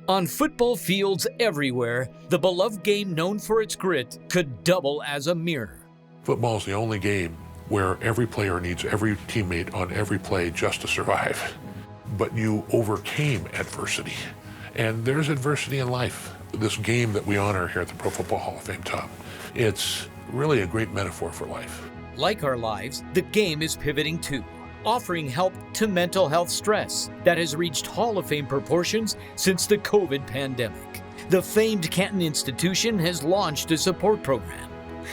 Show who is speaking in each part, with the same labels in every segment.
Speaker 1: On football fields everywhere, the beloved game known for its grit could double as a mirror.
Speaker 2: Football is the only game where every player needs every teammate on every play just to survive. But you overcame adversity. And there's adversity in life. This game that we honor here at the Pro Football Hall of Fame, Tom, it's really a great metaphor for life.
Speaker 1: Like our lives, the game is pivoting too, offering help to mental health stress that has reached Hall of Fame proportions since the COVID pandemic. The famed Canton institution has launched a support program.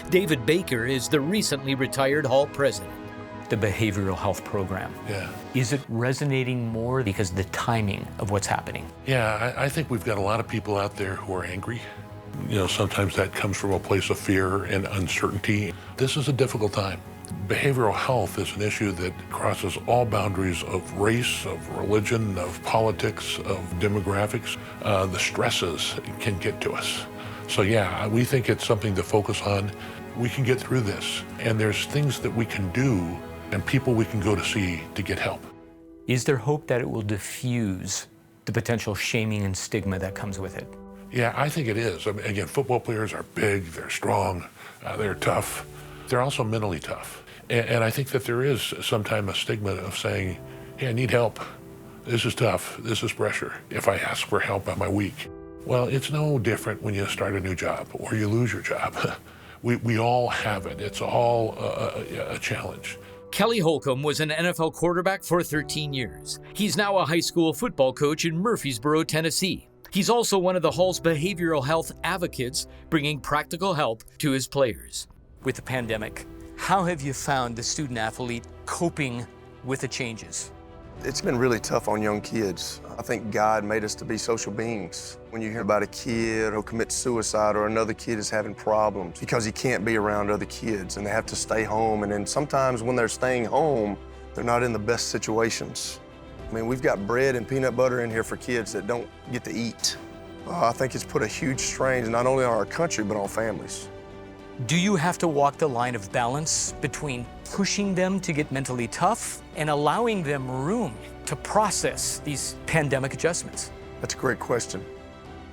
Speaker 1: David Baker is the recently retired Hall president.
Speaker 3: The behavioral health program.
Speaker 2: Yeah.
Speaker 3: Is it resonating more because of the timing of what's happening?
Speaker 2: Yeah, I think we've got a lot of people out there who are angry. You know, sometimes that comes from a place of fear and uncertainty. This is a difficult time. Behavioral health is an issue that crosses all boundaries of race, of religion, of politics, of demographics. The stresses can get to us. So yeah, we think it's something to focus on. We can get through this, and there's things that we can do and people we can go to see to get help.
Speaker 3: Is there hope that it will diffuse the potential shaming and stigma that comes with it?
Speaker 2: Yeah, I think it is. I mean, again, football players are big, they're strong, they're tough. They're also mentally tough. And I think that there is sometimes a stigma of saying, hey, I need help. This is tough, this is pressure. If I ask for help, am I weak? Well, it's no different when you start a new job or you lose your job. We all have it. It's all a challenge.
Speaker 1: Kelly Holcomb was an NFL quarterback for 13 years. He's now a high school football coach in Murfreesboro, Tennessee. He's also one of the Hall's behavioral health advocates, bringing practical help to his players.
Speaker 3: With the pandemic, how have you found the student athlete coping with the changes?
Speaker 4: It's been really tough on young kids. I think God made us to be social beings. When you hear about a kid who commits suicide or another kid is having problems because he can't be around other kids and they have to stay home, and then sometimes when they're staying home, they're not in the best situations. I mean, we've got bread and peanut butter in here for kids that don't get to eat. I think it's put a huge strain not only on our country, but on families.
Speaker 3: Do you have to walk the line of balance between pushing them to get mentally tough and allowing them room to process these pandemic adjustments?
Speaker 4: That's a great question,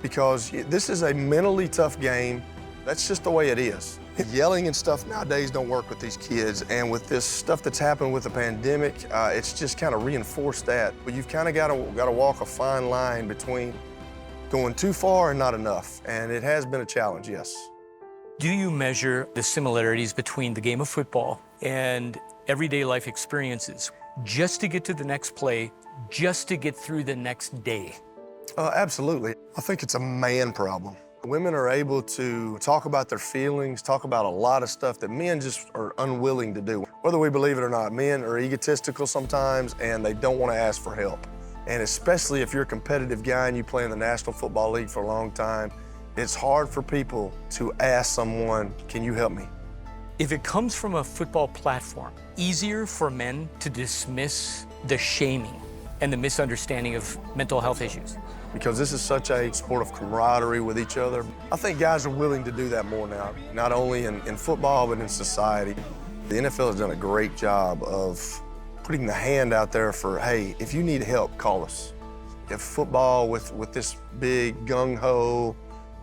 Speaker 4: because this is a mentally tough game. That's just the way it is. Yelling and stuff nowadays don't work with these kids, and with this stuff that's happened with the pandemic, it's just kind of reinforced that. But you've kind of got to walk a fine line between going too far and not enough, and it has been a challenge, yes.
Speaker 3: Do you measure the similarities between the game of football and everyday life experiences just to get to the next play, just to get through the next day?
Speaker 4: Absolutely. I think it's a man problem. Women are able to talk about their feelings, talk about a lot of stuff that men just are unwilling to do. Whether we believe it or not, men are egotistical sometimes and they don't want to ask for help. And especially if you're a competitive guy and you play in the National Football League for a long time, it's hard for people to ask someone, can you help me?
Speaker 3: If it comes from a football platform, easier for men to dismiss the shaming and the misunderstanding of mental health issues.
Speaker 4: Because this is such a sport of camaraderie with each other. I think guys are willing to do that more now, not only in football, but in society. The NFL has done a great job of putting the hand out there for, hey, if you need help, call us. If football with this big gung-ho,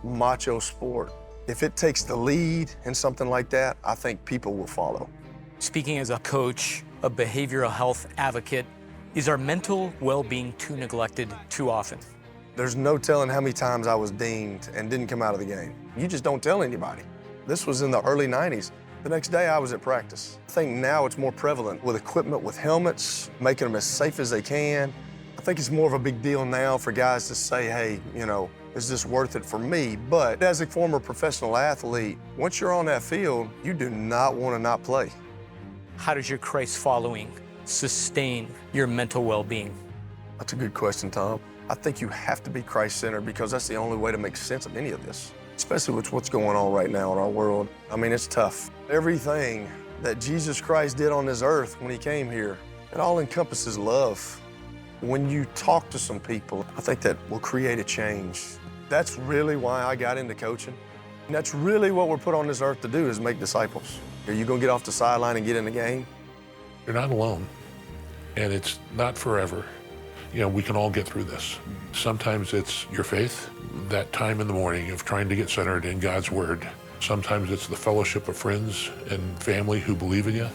Speaker 4: macho sport, if it takes the lead in something like that, I think people will follow.
Speaker 3: Speaking as a coach, a behavioral health advocate, is our mental well-being too neglected too often?
Speaker 4: There's no telling how many times I was dinged and didn't come out of the game. You just don't tell anybody. This was in the early 90s. The next day I was at practice. I think now it's more prevalent with equipment, with helmets, making them as safe as they can. I think it's more of a big deal now for guys to say, hey, you know, is this worth it for me? But as a former professional athlete, once you're on that field, you do not want to not play.
Speaker 3: How does your Christ following sustain your mental well-being?
Speaker 4: That's a good question, Tom. I think you have to be Christ-centered because that's the only way to make sense of any of this, especially with what's going on right now in our world. I mean, it's tough. Everything that Jesus Christ did on this earth when he came here, it all encompasses love. When you talk to some people, I think that will create a change. That's really why I got into coaching. And that's really what we're put on this earth to do, is make disciples. Are you gonna get off the sideline and get in the game?
Speaker 2: You're not alone, and it's not forever. we can all get through this. Sometimes it's your faith, that time in the morning of trying to get centered in God's Word. Sometimes it's the fellowship of friends and family who believe in you.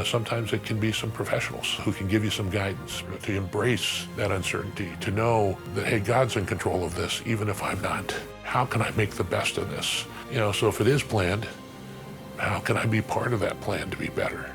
Speaker 2: Sometimes it can be some professionals who can give you some guidance to embrace that uncertainty, to know that, hey, God's in control of this, even if I'm not. How can I make the best of this? So if it is planned, how can I be part of that plan to be better?